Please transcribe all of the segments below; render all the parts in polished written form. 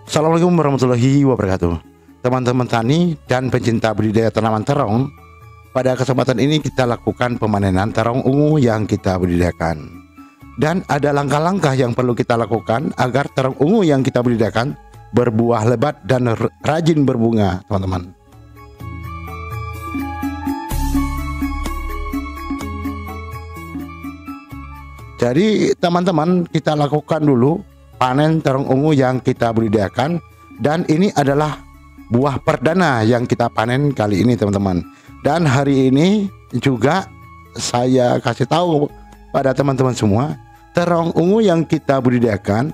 Assalamualaikum warahmatullahi wabarakatuh. Teman-teman tani dan pencinta budidaya tanaman terong, pada kesempatan ini kita lakukan pemanenan terong ungu yang kita budidayakan. Dan ada langkah-langkah yang perlu kita lakukan agar terong ungu yang kita budidayakan berbuah lebat dan rajin berbunga, teman-teman. Jadi teman-teman, kita lakukan dulu panen terong ungu yang kita budidayakan, dan ini adalah buah perdana yang kita panen kali ini, teman-teman. Dan hari ini juga saya kasih tahu pada teman-teman semua, terong ungu yang kita budidayakan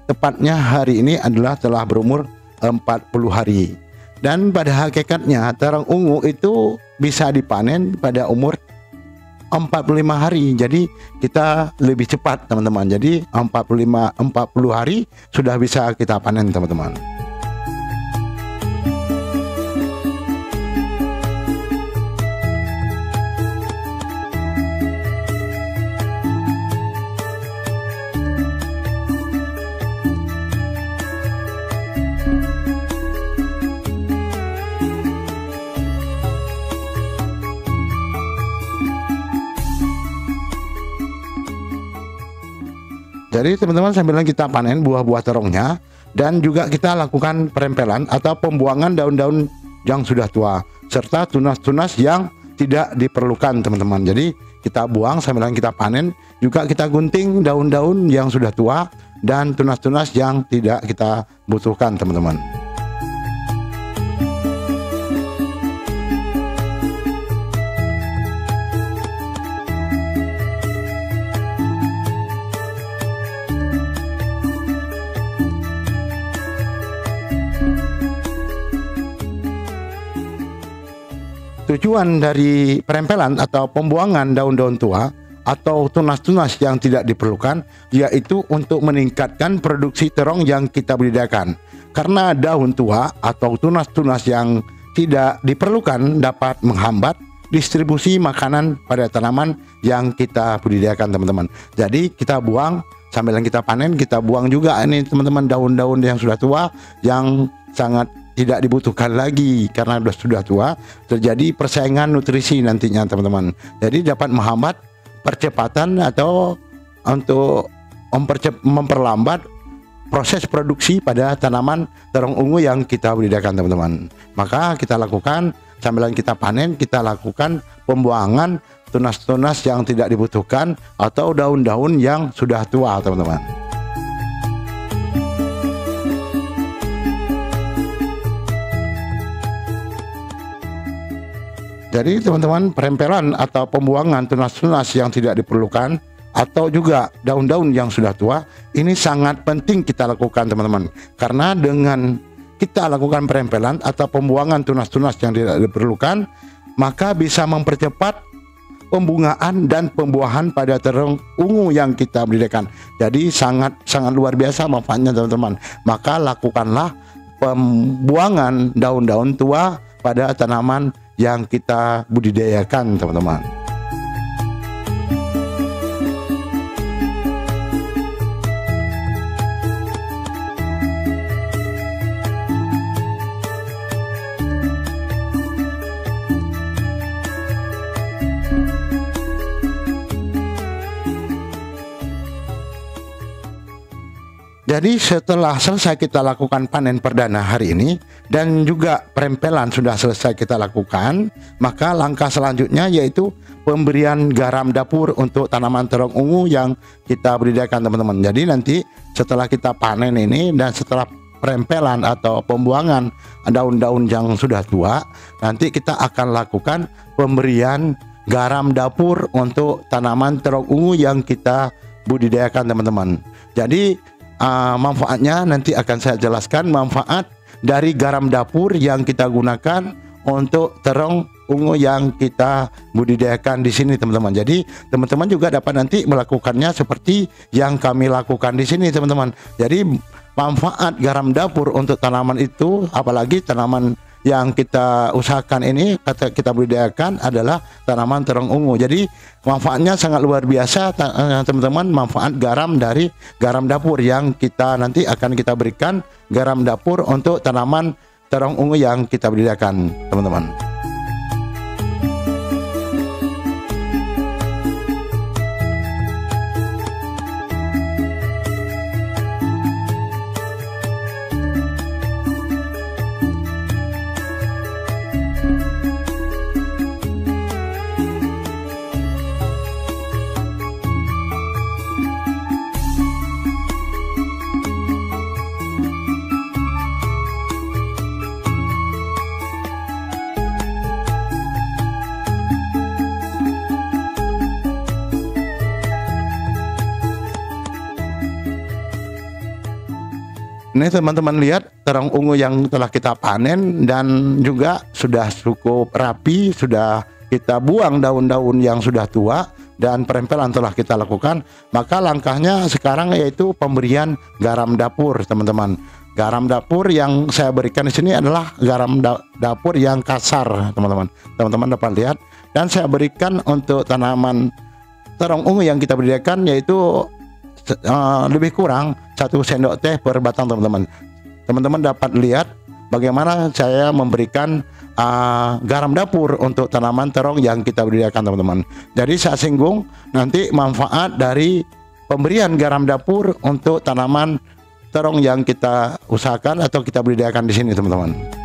tepatnya hari ini adalah telah berumur 40 hari. Dan pada hakikatnya terong ungu itu bisa dipanen pada umur 45 hari. Jadi kita lebih cepat, teman-teman. Jadi 40 hari sudah bisa kita panen, teman-teman. Jadi teman-teman, sambil kita panen buah-buah terongnya, dan juga kita lakukan perempelan atau pembuangan daun-daun yang sudah tua serta tunas-tunas yang tidak diperlukan, teman-teman. Jadi kita buang sambil kita panen, juga kita gunting daun-daun yang sudah tua dan tunas-tunas yang tidak kita butuhkan, teman-teman. Tujuan dari perempelan atau pembuangan daun-daun tua atau tunas-tunas yang tidak diperlukan yaitu untuk meningkatkan produksi terong yang kita budidayakan. Karena daun tua atau tunas-tunas yang tidak diperlukan dapat menghambat distribusi makanan pada tanaman yang kita budidayakan, teman-teman. Jadi kita buang sambil kita panen, kita buang juga ini, teman-teman, daun-daun yang sudah tua yang sangat tidak dibutuhkan lagi karena sudah tua, terjadi persaingan nutrisi nantinya, teman-teman. Jadi dapat menghambat percepatan atau untuk memperlambat proses produksi pada tanaman terong ungu yang kita budidayakan, teman-teman. Maka kita lakukan sambil kita panen, kita lakukan pembuangan tunas-tunas yang tidak dibutuhkan atau daun-daun yang sudah tua, teman-teman. Jadi teman-teman, perempelan atau pembuangan tunas-tunas yang tidak diperlukan atau juga daun-daun yang sudah tua ini sangat penting kita lakukan, teman-teman. Karena dengan kita lakukan perempelan atau pembuangan tunas-tunas yang tidak diperlukan, maka bisa mempercepat pembungaan dan pembuahan pada terong ungu yang kita budidayakan. Jadi sangat luar biasa manfaatnya, teman-teman. Maka lakukanlah pembuangan daun-daun tua pada tanaman yang kita budidayakan, teman-teman. Jadi setelah selesai kita lakukan panen perdana hari ini dan juga perempelan sudah selesai kita lakukan, maka langkah selanjutnya yaitu pemberian garam dapur untuk tanaman terong ungu yang kita budidayakan, teman-teman. Jadi nanti setelah kita panen ini dan setelah perempelan atau pembuangan daun-daun yang sudah tua, nanti kita akan lakukan pemberian garam dapur untuk tanaman terong ungu yang kita budidayakan, teman-teman. Jadi manfaatnya nanti akan saya jelaskan manfaat dari garam dapur yang kita gunakan untuk terong ungu yang kita budidayakan di sini, teman-teman. Jadi teman-teman juga dapat nanti melakukannya seperti yang kami lakukan di sini, teman-teman. Jadi manfaat garam dapur untuk tanaman itu, apalagi tanaman yang kita usahakan ini, kita budidayakan adalah tanaman terong ungu. Jadi manfaatnya sangat luar biasa teman-teman, manfaat garam dari garam dapur yang kita nanti akan kita berikan garam dapur untuk tanaman terong ungu yang kita budidayakan teman-teman. Ini teman-teman lihat terong ungu yang telah kita panen dan juga sudah cukup rapi, sudah kita buang daun-daun yang sudah tua dan perempelan telah kita lakukan. Maka langkahnya sekarang yaitu pemberian garam dapur teman-teman. Garam dapur yang saya berikan di sini adalah garam dapur yang kasar teman-teman. Teman-teman dapat lihat, dan saya berikan untuk tanaman terong ungu yang kita budidayakan yaitu lebih kurang 1 sendok teh per batang teman-teman. Teman-teman dapat lihat bagaimana saya memberikan garam dapur untuk tanaman terong yang kita budidayakan teman-teman. Jadi saya singgung nanti manfaat dari pemberian garam dapur untuk tanaman terong yang kita usahakan atau kita budidayakan di sini teman-teman.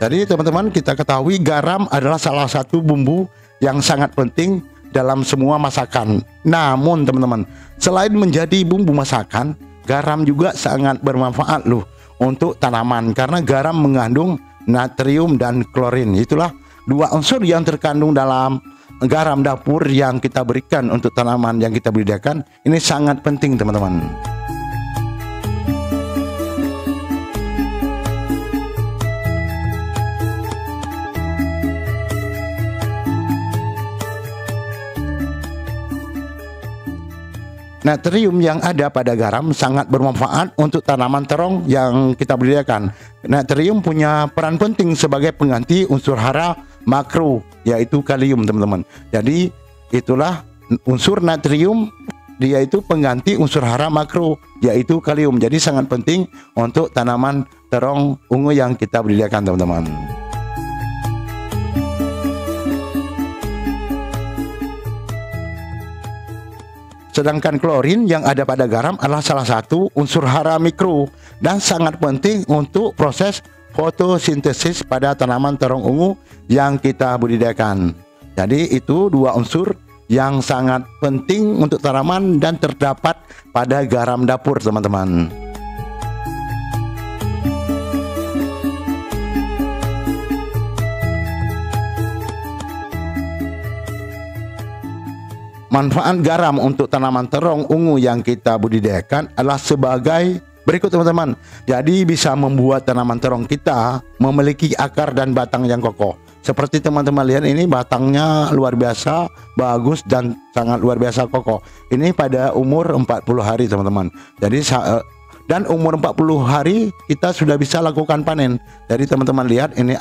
Jadi teman-teman, kita ketahui garam adalah salah satu bumbu yang sangat penting dalam semua masakan. Namun teman-teman, selain menjadi bumbu masakan, garam juga sangat bermanfaat loh untuk tanaman, karena garam mengandung natrium dan klorin. Itulah dua unsur yang terkandung dalam garam dapur yang kita berikan untuk tanaman yang kita budidayakan. Ini sangat penting teman-teman. Natrium yang ada pada garam sangat bermanfaat untuk tanaman terong yang kita budidayakan. Natrium punya peran penting sebagai pengganti unsur hara makro, yaitu kalium teman-teman. Jadi itulah unsur natrium, dia itu pengganti unsur hara makro, yaitu kalium. Jadi sangat penting untuk tanaman terong ungu yang kita budidayakan teman-teman. Sedangkan klorin yang ada pada garam adalah salah satu unsur hara mikro dan sangat penting untuk proses fotosintesis pada tanaman terong ungu yang kita budidayakan. Jadi itu dua unsur yang sangat penting untuk tanaman dan terdapat pada garam dapur teman-teman. Manfaat garam untuk tanaman terong ungu yang kita budidayakan adalah sebagai berikut teman-teman. Jadi bisa membuat tanaman terong kita memiliki akar dan batang yang kokoh. Seperti teman-teman lihat, ini batangnya luar biasa bagus dan sangat luar biasa kokoh. Ini pada umur 40 hari teman-teman. Jadi dan umur 40 hari kita sudah bisa lakukan panen. Jadi teman-teman lihat, ini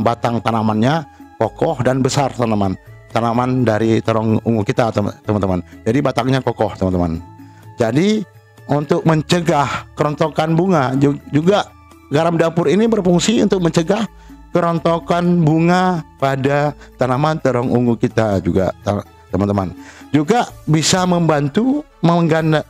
batang tanamannya kokoh dan besar tanaman dari terong ungu kita teman-teman. Jadi batangnya kokoh teman-teman. Jadi untuk mencegah kerontokan bunga, juga garam dapur ini berfungsi untuk mencegah kerontokan bunga pada tanaman terong ungu kita juga teman-teman. Juga bisa membantu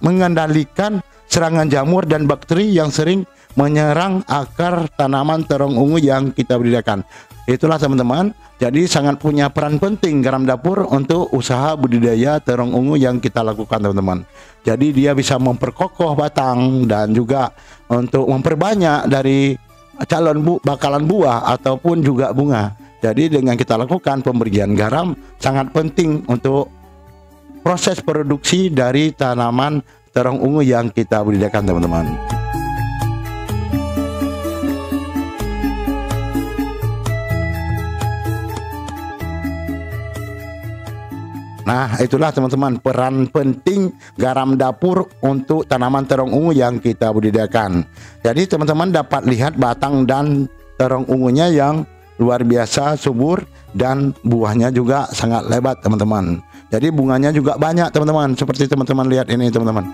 mengendalikan serangan jamur dan bakteri yang sering menyerang akar tanaman terong ungu yang kita budidayakan. Itulah teman-teman, jadi sangat punya peran penting garam dapur untuk usaha budidaya terong ungu yang kita lakukan teman-teman. Jadi dia bisa memperkokoh batang dan juga untuk memperbanyak dari bakalan buah ataupun juga bunga. Jadi dengan kita lakukan pemberian garam sangat penting untuk proses produksi dari tanaman terong ungu yang kita budidayakan teman-teman. Nah, itulah teman-teman peran penting garam dapur untuk tanaman terong ungu yang kita budidayakan. Jadi teman-teman dapat lihat batang dan terong ungunya yang luar biasa subur dan buahnya juga sangat lebat teman-teman. Jadi bunganya juga banyak teman-teman, seperti teman-teman lihat ini teman-teman.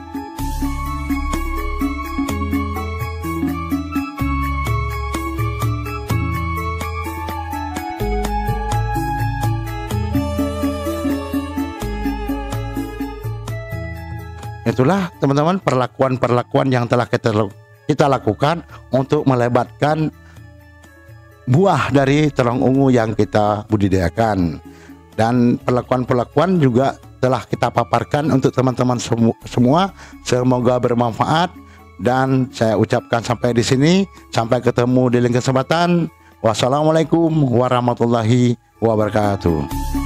Itulah teman-teman perlakuan-perlakuan yang telah kita lakukan untuk melebatkan buah dari terong ungu yang kita budidayakan. Dan perlakuan-perlakuan juga telah kita paparkan untuk teman-teman semua. Semoga bermanfaat dan saya ucapkan sampai di sini. Sampai ketemu di lain kesempatan. Wassalamualaikum warahmatullahi wabarakatuh.